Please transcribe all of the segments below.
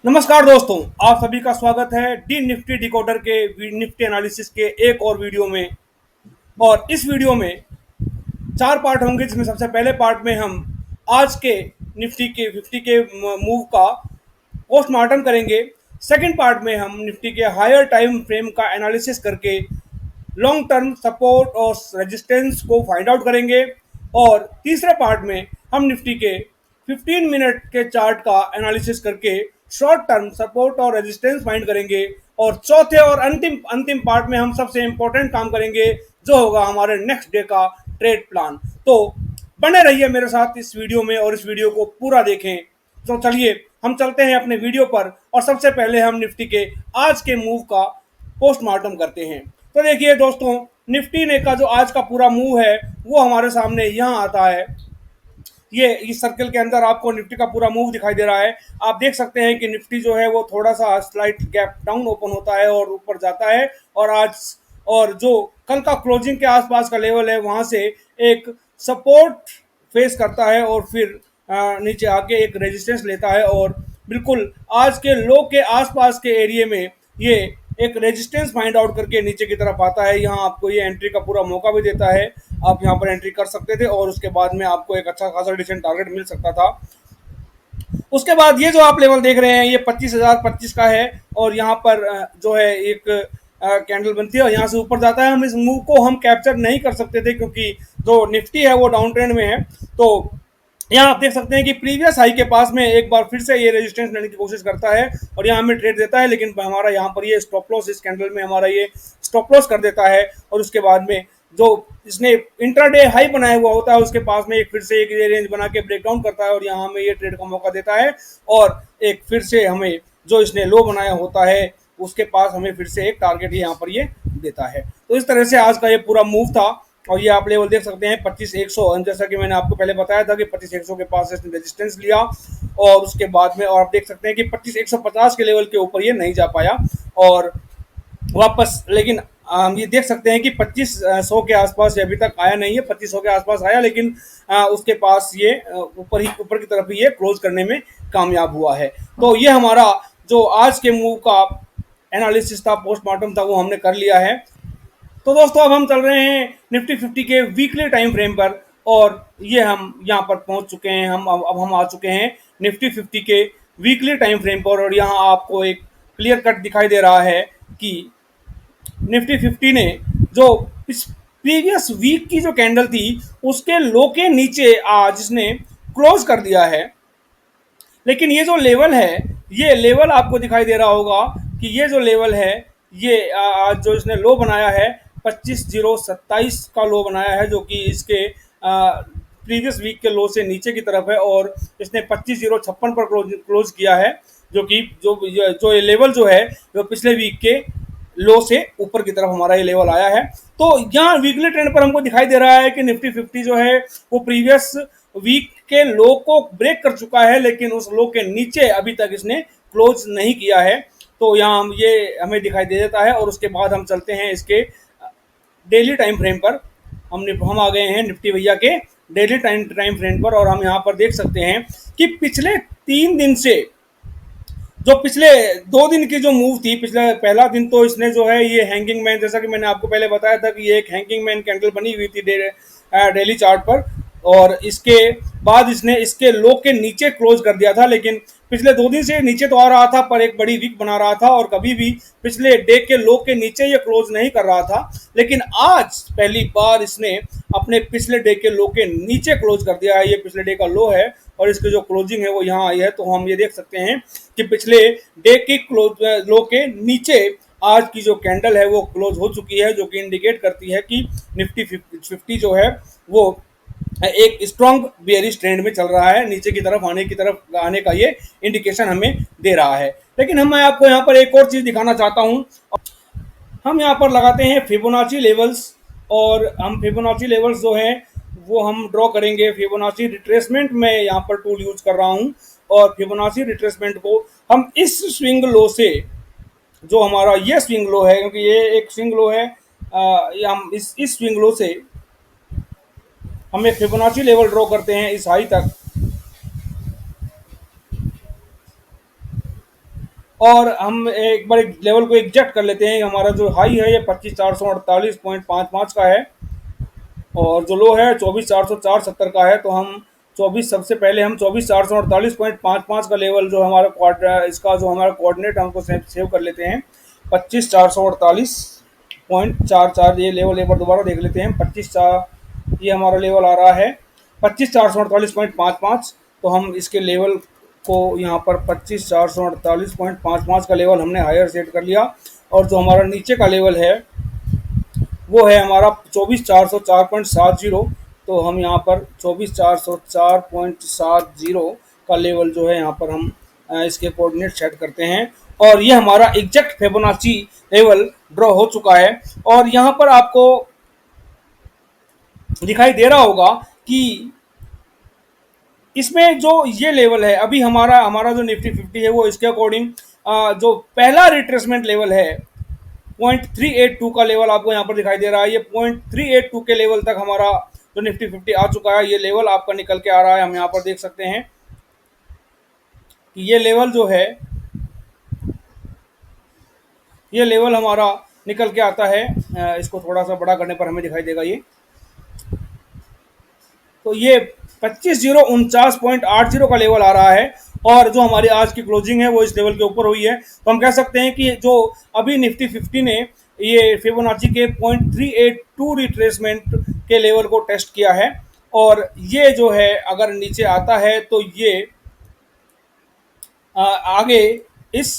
नमस्कार दोस्तों, आप सभी का स्वागत है डी निफ्टी डिकोडर के निफ्टी एनालिसिस के एक और वीडियो में। और इस वीडियो में चार पार्ट होंगे, जिसमें सबसे पहले पार्ट में हम आज के निफ्टी के 50 के मूव का पोस्टमार्टम करेंगे। सेकंड पार्ट में हम निफ्टी के हायर टाइम फ्रेम का एनालिसिस करके लॉन्ग टर्म सपोर्ट और रेजिस्टेंस को फाइंड आउट करेंगे। और तीसरे पार्ट में हम निफ्टी के 15 मिनट के चार्ट का एनालिसिस करके शॉर्ट टर्म सपोर्ट और रेजिस्टेंस फाइंड करेंगे। और चौथे और अंतिम अंतिम पार्ट में हम सबसे इंपॉर्टेंट काम करेंगे, जो होगा हमारे नेक्स्ट डे का ट्रेड प्लान। तो बने रहिए मेरे साथ इस वीडियो में और इस वीडियो को पूरा देखें। तो चलिए हम चलते हैं अपने वीडियो पर, और सबसे पहले हम निफ्टी के आज के मूव का पोस्टमार्टम करते हैं। तो देखिए दोस्तों, निफ्टी ने का जो आज का पूरा मूव है वो हमारे सामने यहाँ आता है। ये इस सर्कल के अंदर आपको निफ्टी का पूरा मूव दिखाई दे रहा है। आप देख सकते हैं कि निफ्टी जो है वो थोड़ा सा स्लाइट गैप डाउन ओपन होता है और ऊपर जाता है। और जो कल का क्लोजिंग के आसपास का लेवल है वहां से एक सपोर्ट फेस करता है और फिर नीचे आके एक रेजिस्टेंस लेता है। और बिल्कुल आज के लो के आसपास के एरिया में ये एक रेजिस्टेंस फाइंड आउट करके नीचे की तरफ आता है। यहाँ आपको ये एंट्री का पूरा मौका भी देता है, आप यहाँ पर एंट्री कर सकते थे और उसके बाद में आपको एक अच्छा खासा डिसेंट टारगेट मिल सकता था। उसके बाद ये जो आप लेवल देख रहे हैं ये 25,025 का है, और यहाँ पर जो है एक कैंडल बनती है और यहाँ से ऊपर जाता है। हम इस मूव को हम कैप्चर नहीं कर सकते थे क्योंकि जो निफ्टी है वो डाउन ट्रेंड में है। तो यहाँ आप देख सकते हैं कि प्रीवियस हाई के पास में एक बार फिर से ये रेजिस्टेंस लेने की कोशिश करता है और यहाँ हमें ट्रेड देता है, लेकिन हमारा यहाँ पर ये स्टॉप लॉस, इस कैंडल में हमारा ये स्टॉप लॉस कर देता है। और उसके बाद में जो इसने इंट्राडे हाई बनाया हुआ होता है उसके पास में एक फिर से एक रेंज बना के ब्रेक डाउन करता है और यहाँ हमें ये ट्रेड का मौका देता है। और एक फिर से हमें जो इसने लो बनाया होता है उसके पास हमें फिर से एक टारगेट यहाँ पर ये देता है। तो इस तरह से आज का ये पूरा मूव था। और ये आप लेवल देख सकते हैं 25,100, जैसा कि मैंने आपको पहले बताया था कि 25,100 के पास इसने रेजिस्टेंस लिया और उसके बाद में, और आप देख सकते हैं कि 25,150 के लेवल के ऊपर ये नहीं जा पाया और वापस, लेकिन हम ये देख सकते हैं कि 2500 के आसपास ये अभी तक आया नहीं है। 2500 के आसपास आया, लेकिन उसके पास ये ऊपर की तरफ ही ये क्लोज करने में कामयाब हुआ है। तो ये हमारा जो आज के मूव का एनालिसिस था, पोस्टमार्टम था, वो हमने कर लिया है। तो दोस्तों अब हम चल रहे हैं निफ्टी 50 के वीकली टाइम फ्रेम पर, और ये हम यहाँ पर पहुंच चुके हैं। अब हम आ चुके हैं निफ्टी 50 के वीकली टाइम फ्रेम पर, और यहाँ आपको एक क्लियर कट दिखाई दे रहा है कि निफ्टी 50 ने जो इस प्रीवियस वीक की जो कैंडल थी उसके लो के नीचे आज इसने क्लोज कर दिया है। लेकिन ये जो लेवल है, ये लेवल आपको दिखाई दे रहा होगा कि ये जो लेवल है, ये आज जो इसने लो बनाया है 25,027 का लो बनाया है, जो कि इसके प्रीवियस वीक के लो से नीचे की तरफ है। और इसने 25,056 पर क्लोज किया है, जो कि जो ये लेवल जो है वो पिछले वीक के लो से ऊपर की तरफ हमारा ये लेवल आया है। तो यहाँ वीकली ट्रेंड पर हमको दिखाई दे रहा है कि निफ्टी 50 जो है वो प्रीवियस वीक के लो को ब्रेक कर चुका है, लेकिन उस लो के नीचे अभी तक इसने क्लोज नहीं किया है। तो यहाँ ये हमें दिखाई दे देता है। और उसके बाद हम चलते हैं इसके डेली टाइम फ्रेम पर। हम आ गए हैं निफ्टी भैया के डेली टाइम फ्रेम पर, और हम यहाँ पर देख सकते हैं कि पिछले 3 दिन से जो पिछले 2 दिन की जो मूव थी, पिछला पहला दिन तो इसने जो है ये हैंगिंग मैन, जैसा कि मैंने आपको पहले बताया था कि ये एक हैंगिंग मैन कैंडल बनी हुई थी डेली चार्ट पर, और इसके बाद इसने इसके लो के नीचे क्लोज कर दिया था। लेकिन पिछले 2 दिन से नीचे तो आ रहा था पर एक बड़ी वीक बना रहा था, और कभी भी पिछले डे के लो के नीचे ये क्लोज नहीं कर रहा था। लेकिन आज पहली बार इसने अपने पिछले डे के लो के नीचे क्लोज कर दिया है। ये पिछले डे का लो है और इसकी जो क्लोजिंग है वो यहाँ आई है। तो हम ये देख सकते हैं कि पिछले डे के लो के नीचे आज की जो कैंडल है वो क्लोज हो चुकी है, जो कि इंडिकेट करती है कि निफ्टी 50 जो है वो एक स्ट्रॉन्ग बेयरिश ट्रेंड में चल रहा है, नीचे की तरफ आने का ये इंडिकेशन हमें दे रहा है। लेकिन मैं आपको यहाँ पर एक और चीज़ दिखाना चाहता हूँ। हम यहाँ पर लगाते हैं फिबोनाची लेवल्स, और हम फिबोनाची लेवल्स जो हैं वो हम ड्रॉ करेंगे। फिबोनाची रिट्रेसमेंट में यहाँ पर टूल यूज कर रहा हूँ, और फिबोनाची रिट्रेसमेंट को हम इस स्विंग लो से, जो हमारा ये स्विंग लो है, क्योंकि ये एक स्विंग लो है, हम इस स्विंग लो से हम एक फिबोनाची लेवल ड्रॉ करते हैं इस हाई तक। और हम एक बार एक लेवल को एग्जैक्ट कर लेते हैं। हमारा जो हाई है ये 25,448.55 का है और जो लो है 24,404.70 का है। तो हम 24 सबसे पहले हम 24,448.55 का लेवल जो हमारा इसका जो हमारा कोऑर्डिनेट हमको सेव कर लेते हैं 25,448.44। ये लेवल एक बार दोबारा देख लेते हैं। 25 ये हमारा लेवल आ रहा है 25,448.55। तो हम इसके लेवल को यहाँ पर 25,448.55 का लेवल हमने हायर सेट कर लिया और जो हमारा नीचे का लेवल है वो है हमारा 24,404.70। तो हम यहाँ पर 24,404.70 का लेवल जो है यहाँ पर हम इसके कोऑर्डिनेट सेट करते हैं और ये हमारा एग्जैक्ट फिबोनाची लेवल ड्रॉ हो चुका है। और यहाँ पर आपको दिखाई दे रहा होगा कि इसमें जो ये लेवल है अभी हमारा हमारा जो निफ्टी 50 है वो इसके अकॉर्डिंग जो पहला रिट्रेसमेंट लेवल है 0.382 का लेवल आपको यहाँ पर दिखाई दे रहा है। ये 0.382 के लेवल तक हमारा जो निफ्टी 50 आ चुका है। ये लेवल आपका निकल के आ रहा है। हम यहाँ पर देख सकते हैं कि ये लेवल जो है ये लेवल हमारा निकल के आता है। इसको थोड़ा सा बड़ा करने पर हमें दिखाई देगा ये। तो ये 25,049.80 का लेवल आ रहा है और जो हमारी आज की क्लोजिंग है वो इस लेवल के ऊपर हुई है। तो हम कह सकते हैं कि जो अभी निफ्टी 50 ने ये फिबोनाची के 0.382 रिट्रेसमेंट के लेवल को टेस्ट किया है और ये जो है अगर नीचे आता है तो ये आगे इस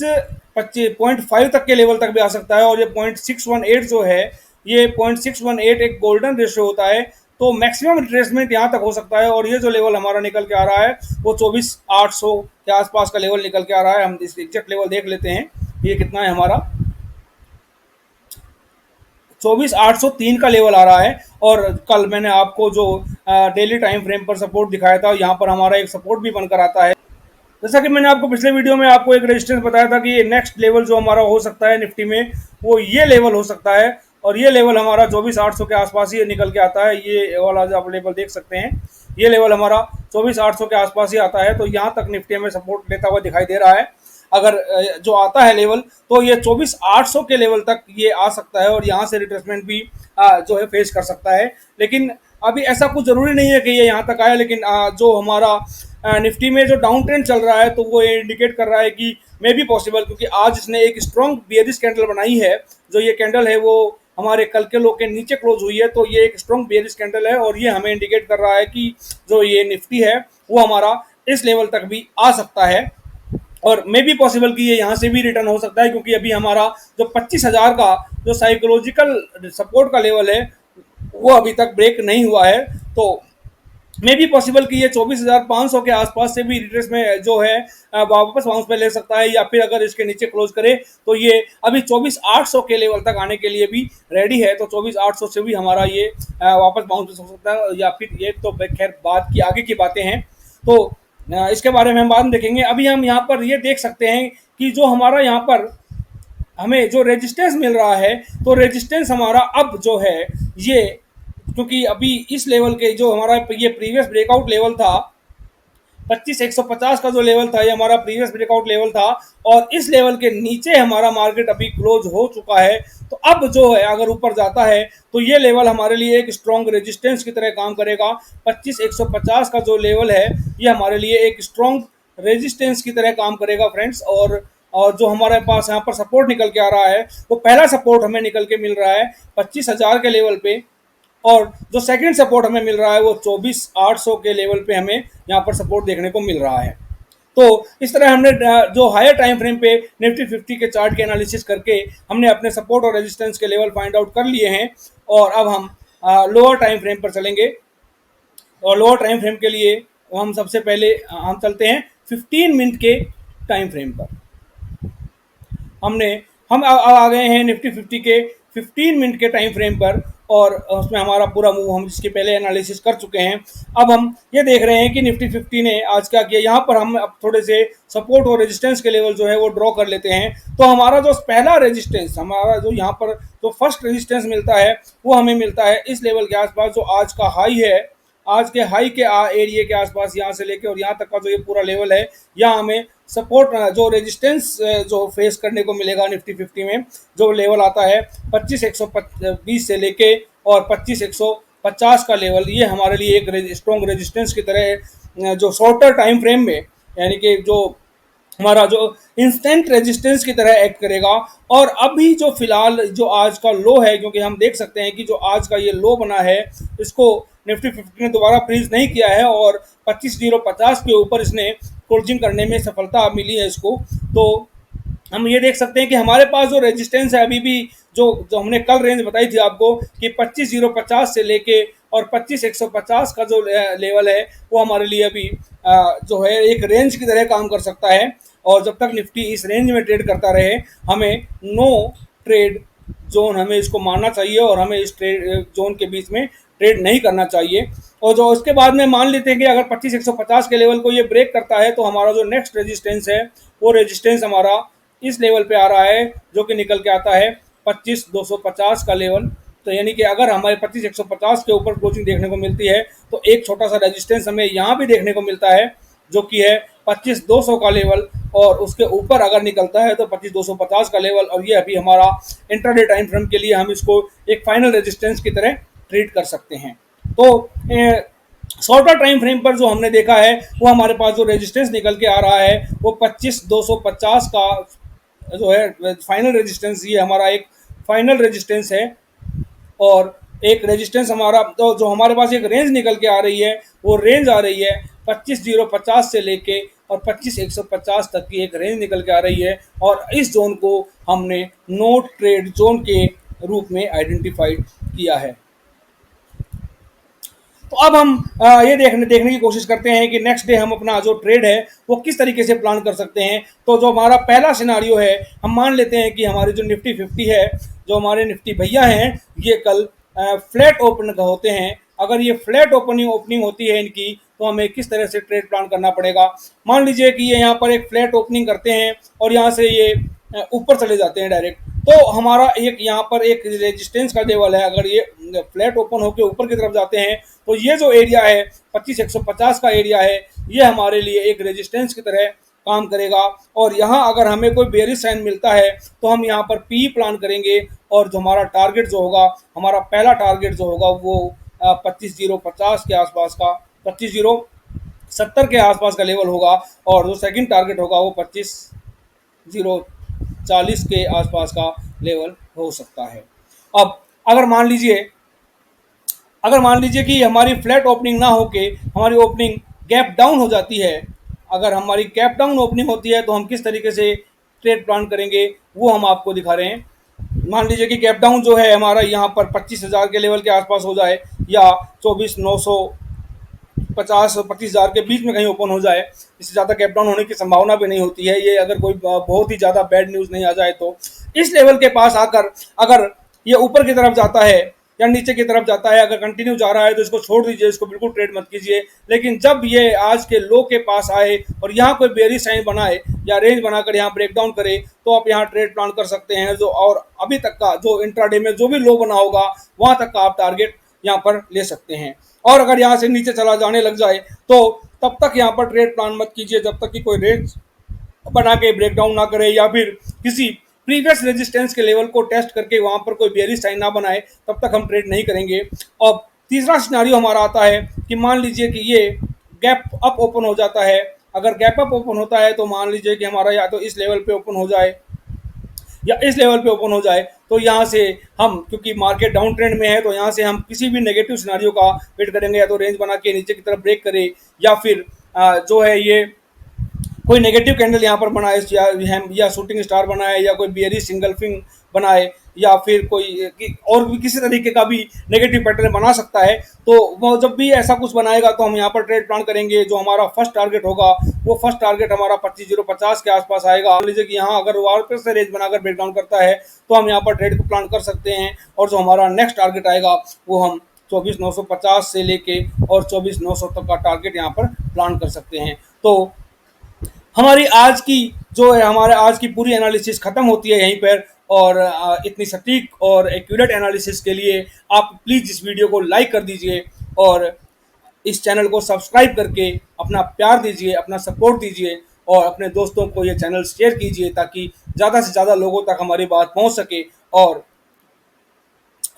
25.5 तक के लेवल तक भी आ सकता है और ये 0.618 जो है ये 0.618 एक गोल्डन रेशियो होता है। तो मैक्सिमम रिट्रेसमेंट यहाँ तक हो सकता है और ये जो लेवल हमारा निकल के आ रहा है वो 24,800 के आसपास का लेवल निकल के आ रहा है। हम इस एग्जैक्ट लेवल देख लेते हैं ये कितना है हमारा 24,803 का लेवल आ रहा है। और कल मैंने आपको जो डेली टाइम फ्रेम पर सपोर्ट दिखाया था यहाँ पर हमारा एक सपोर्ट भी बनकर आता है। जैसा कि मैंने आपको पिछले वीडियो में आपको एक रेजिस्टेंस बताया था कि ये नेक्स्ट लेवल जो हमारा हो सकता है निफ्टी में वो ये लेवल हो सकता है और ये लेवल हमारा 24,800 के आसपास ही निकल के आता है। ये वाला जो आप लेवल देख सकते हैं ये लेवल हमारा 24,800 के आसपास ही आता है। तो यहाँ तक निफ्टी में सपोर्ट लेता हुआ दिखाई दे रहा है। अगर जो आता है लेवल तो ये 24,800 के लेवल तक ये आ सकता है और यहाँ से रिट्रेसमेंट भी जो है फेस कर सकता है। लेकिन अभी ऐसा कुछ ज़रूरी नहीं है कि ये यहाँ तक आए। लेकिन जो हमारा निफ्टी में जो डाउन ट्रेंड चल रहा है तो वो ये इंडिकेट कर रहा है कि मे बी पॉसिबल, क्योंकि आज इसने एक स्ट्रॉन्ग बेयरिश कैंडल बनाई है। जो ये कैंडल है वो हमारे कल के लो के नीचे क्लोज हुई है तो ये एक स्ट्रॉन्ग बेयरिश कैंडल है और ये हमें इंडिकेट कर रहा है कि जो ये निफ्टी है वो हमारा इस लेवल तक भी आ सकता है और मे बी पॉसिबल कि ये यहाँ से भी रिटर्न हो सकता है, क्योंकि अभी हमारा जो 25,000 का जो साइकोलॉजिकल सपोर्ट का लेवल है वो अभी तक ब्रेक नहीं हुआ है। तो मे बी पॉसिबल कि ये 24,500 के आसपास से भी रिट्रेस में जो है वापस बाउंस पे ले सकता है या फिर अगर इसके नीचे क्लोज करे तो ये अभी 24,800 के लेवल तक आने के लिए भी रेडी है। तो 24,800 से भी हमारा ये वापस बाउंस हो सकता है या फिर ये तो खैर बाद की आगे की बातें हैं। तो इसके बारे में हम बाद में देखेंगे। अभी हम यहाँ पर ये देख सकते हैं कि जो हमारा यहाँ पर हमें जो रेजिस्टेंस मिल रहा है तो रेजिस्टेंस हमारा अब जो है ये, क्योंकि अभी इस लेवल के जो हमारा ये प्रीवियस ब्रेकआउट लेवल था 25,150 का जो लेवल था ये हमारा प्रीवियस ब्रेकआउट लेवल था और इस लेवल के नीचे हमारा मार्केट अभी क्लोज हो चुका है। तो अब जो है अगर ऊपर जाता है तो ये लेवल हमारे लिए एक स्ट्रॉन्ग रेजिस्टेंस की तरह काम करेगा। 25,150 का जो लेवल है ये हमारे लिए एक स्ट्रॉन्ग रेजिस्टेंस की तरह काम करेगा फ्रेंड्स। और जो हमारे पास यहाँ पर सपोर्ट निकल के आ रहा है वो पहला सपोर्ट हमें निकल के मिल रहा है 25,000 के लेवल पे और जो सेकंड सपोर्ट हमें मिल रहा है वो 24,800 के लेवल पे हमें यहाँ पर सपोर्ट देखने को मिल रहा है। तो इस तरह हमने जो हायर टाइम फ्रेम पे निफ्टी 50 के चार्ट के एनालिसिस करके हमने अपने सपोर्ट और रेजिस्टेंस के लेवल फाइंड आउट कर लिए हैं और अब हम लोअर टाइम फ्रेम पर चलेंगे। और लोअर टाइम फ्रेम के लिए हम सबसे पहले हम चलते हैं 15 मिनट के टाइम फ्रेम पर। हम आ गए हैं निफ्टी 50 के 15 मिनट के टाइम फ्रेम पर और उसमें हमारा पूरा मूव हम इसके पहले एनालिसिस कर चुके हैं। अब हम ये देख रहे हैं कि निफ्टी 50 ने आज क्या किया। यहाँ पर हम अब थोड़े से सपोर्ट और रेजिस्टेंस के लेवल जो है वो ड्रॉ कर लेते हैं। तो हमारा जो पहला रेजिस्टेंस हमारा जो यहाँ पर जो फर्स्ट रेजिस्टेंस मिलता है वो हमें मिलता है इस लेवल के आसपास जो आज का हाई है। आज के हाई के एरिया के आसपास यहाँ से लेके और यहाँ तक का जो ये पूरा लेवल है यहाँ हमें सपोर्ट जो रेजिस्टेंस जो फेस करने को मिलेगा निफ्टी 50 में, जो लेवल आता है 25,120 से लेके और 25,150 का लेवल, ये हमारे लिए एक स्ट्रॉन्ग रेजिस्टेंस की तरह है, जो शॉर्टर टाइम फ्रेम में, यानी कि जो हमारा जो इंस्टेंट रेजिस्टेंस की तरह एक्ट करेगा। और अभी जो फिलहाल जो आज का लो है, क्योंकि हम देख सकते हैं कि जो आज का ये लो बना है, इसको निफ्टी 50 ने दोबारा फ्रीज नहीं किया है और 25,050 के ऊपर इसने क्लोजिंग करने में सफलता मिली है इसको। तो हम ये देख सकते हैं कि हमारे पास जो रेजिस्टेंस है अभी भी, जो जो हमने कल रेंज बताई थी आपको कि 25,050 से लेके और 25,150 का जो लेवल है, वो हमारे लिए अभी जो है एक रेंज की तरह काम कर सकता है। और जब तक निफ्टी इस रेंज में ट्रेड करता रहे, हमें नो ट्रेड जोन, हमें इसको मानना चाहिए और हमें इस ट्रेड जोन के बीच में ट्रेड नहीं करना चाहिए। और जो उसके बाद में मान लेते हैं कि अगर 25,150 के लेवल को ये ब्रेक करता है, तो हमारा जो नेक्स्ट रेजिस्टेंस है, वो रेजिस्टेंस हमारा इस लेवल पे आ रहा है, जो कि निकल के आता है 25,250 का लेवल। तो यानी कि अगर हमारे 25,150 के ऊपर क्लोजिंग देखने को मिलती है, तो एक छोटा सा रेजिस्टेंस हमें यहाँ भी देखने को मिलता है, जो कि है 25,200 का लेवल। और उसके ऊपर अगर निकलता है तो 25,250 का लेवल, और ये अभी हमारा इंट्राडे टाइम फ्रेम के लिए हम इसको एक फाइनल रेजिस्टेंस की तरह ट्रीट कर सकते हैं। तो शॉर्टर टाइम फ्रेम पर जो हमने देखा है, वो हमारे पास जो रेजिस्टेंस निकल के आ रहा है, वो 25,250 का जो है फाइनल रेजिस्टेंस, ये हमारा एक फाइनल रेजिस्टेंस है। और एक रेजिस्टेंस हमारा, तो जो हमारे पास एक रेंज निकल के आ रही है, वो रेंज आ रही है 25,050 से लेके और 25,150 तक की एक रेंज निकल के आ रही है। और इस जोन को हमने नो ट्रेड जोन के रूप में आइडेंटिफाइड किया है। तो अब हम ये देखने की कोशिश करते हैं कि नेक्स्ट डे हम अपना जो ट्रेड है वो किस तरीके से प्लान कर सकते हैं। तो जो हमारा पहला सिनारियो है, हम मान लेते हैं कि हमारी जो निफ्टी 50 है, जो हमारे निफ्टी भैया हैं, ये कल फ्लैट ओपन होते हैं। अगर ये फ्लैट ओपनिंग होती है इनकी, तो हमें किस तरह से ट्रेड प्लान करना पड़ेगा। मान लीजिए कि ये यहाँ पर एक फ्लैट ओपनिंग करते हैं और यहाँ से ये ऊपर चले जाते हैं डायरेक्ट, तो हमारा एक यहाँ पर एक रेजिस्टेंस का लेवल है। अगर ये फ्लैट ओपन होकर ऊपर की तरफ जाते हैं, तो ये जो एरिया है 25,150 का एरिया है, ये हमारे लिए एक रेजिस्टेंस की तरह काम करेगा। और यहाँ अगर हमें कोई बेरिश साइन मिलता है, तो हम यहाँ पर पी प्लान करेंगे और जो हमारा टारगेट जो होगा, हमारा पहला टारगेट जो होगा, वो 25,050 के आसपास का, 25,070 के आसपास का लेवल होगा। और जो सेकंड टारगेट होगा, वो 25,040 के आसपास का लेवल हो सकता है। अब अगर मान लीजिए कि हमारी फ्लैट ओपनिंग ना होके हमारी ओपनिंग गैप डाउन हो जाती है, अगर हमारी गैप डाउन ओपनिंग होती है, तो हम किस तरीके से ट्रेड प्लान करेंगे, वो हम आपको दिखा रहे हैं। मान लीजिए कि गैप डाउन जो है हमारा यहाँ पर 25,000 के लेवल के आसपास हो जाए, या 24,950 और 25,000 के बीच में कहीं ओपन हो जाए। इससे ज़्यादा गैप डाउन होने की संभावना भी नहीं होती है, ये अगर कोई बहुत ही ज़्यादा बैड न्यूज़ नहीं आ जाए तो। इस लेवल के पास आकर अगर ये ऊपर की तरफ जाता है या नीचे की तरफ जाता है, अगर कंटिन्यू जा रहा है, तो इसको छोड़ दीजिए, इसको बिल्कुल ट्रेड मत कीजिए। लेकिन जब ये आज के लो के पास आए और यहाँ कोई बेरिश साइन बनाए या रेंज बनाकर यहाँ ब्रेकडाउन करे, तो आप यहाँ ट्रेड प्लान कर सकते हैं। जो और अभी तक का जो इंट्राडे में जो भी लो बना होगा, वहाँ तक का आप टारगेट यहाँ पर ले सकते हैं। और अगर यहाँ से नीचे चला जाने लग जाए, तो तब तक यहाँ पर ट्रेड प्लान मत कीजिए, जब तक कि कोई रेंज बना के ब्रेकडाउन ना करे या फिर किसी प्रीवियस रेजिस्टेंस के लेवल को टेस्ट करके वहां पर कोई बेयरिश साइन ना बनाए, तब तक हम ट्रेड नहीं करेंगे। और तीसरा सिनारियो हमारा आता है कि मान लीजिए कि ये गैप अप ओपन हो जाता है। अगर गैप अप ओपन होता है, तो मान लीजिए कि हमारा या तो इस लेवल पे ओपन हो जाए या इस लेवल पे ओपन हो जाए, तो यहाँ से हम, क्योंकि मार्केट डाउन ट्रेंड में है, तो यहाँ से हम किसी भी नेगेटिव सिनारियो का वेट करेंगे, या तो रेंज बना के नीचे की तरफ ब्रेक करे, या फिर जो है ये कोई नेगेटिव कैंडल यहाँ पर बनाए, या शूटिंग स्टार बनाए, या कोई बियरिश सिंगल्फिंग बनाए, या फिर कोई और भी किसी तरीके का भी नेगेटिव पैटर्न बना सकता है। तो वो जब भी ऐसा कुछ बनाएगा, तो हम यहाँ पर ट्रेड प्लान करेंगे। जो हमारा फर्स्ट टारगेट होगा, वो फर्स्ट टारगेट हमारा 25,050 के आसपास आएगा। मान लीजिए कि यहाँ अगर वापस से रेंज बनाकर ब्रेकडाउन करता है, तो हम यहाँ पर ट्रेड को प्लान कर सकते हैं। और जो हमारा नेक्स्ट टारगेट आएगा, वो हम 24,950 से लेके और 24,900 तक का टारगेट यहाँ पर प्लान कर सकते हैं। तो हमारी आज की जो है, हमारे आज की पूरी एनालिसिस ख़त्म होती है यहीं पर। और इतनी सटीक और एक्यूरेट एनालिसिस के लिए आप प्लीज़ इस वीडियो को लाइक कर दीजिए और इस चैनल को सब्सक्राइब करके अपना प्यार दीजिए, अपना सपोर्ट दीजिए। और अपने दोस्तों को ये चैनल शेयर कीजिए ताकि ज़्यादा से ज़्यादा लोगों तक हमारी बात पहुंच सके और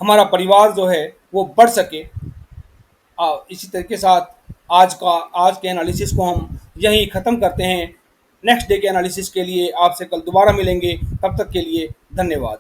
हमारा परिवार जो है वो बढ़ सके। इसी तरीके के साथ आज के एनालिसिस को हम यहीं ख़त्म करते हैं। नेक्स्ट डे के एनालिसिस के लिए आपसे कल दोबारा मिलेंगे। तब तक के लिए धन्यवाद।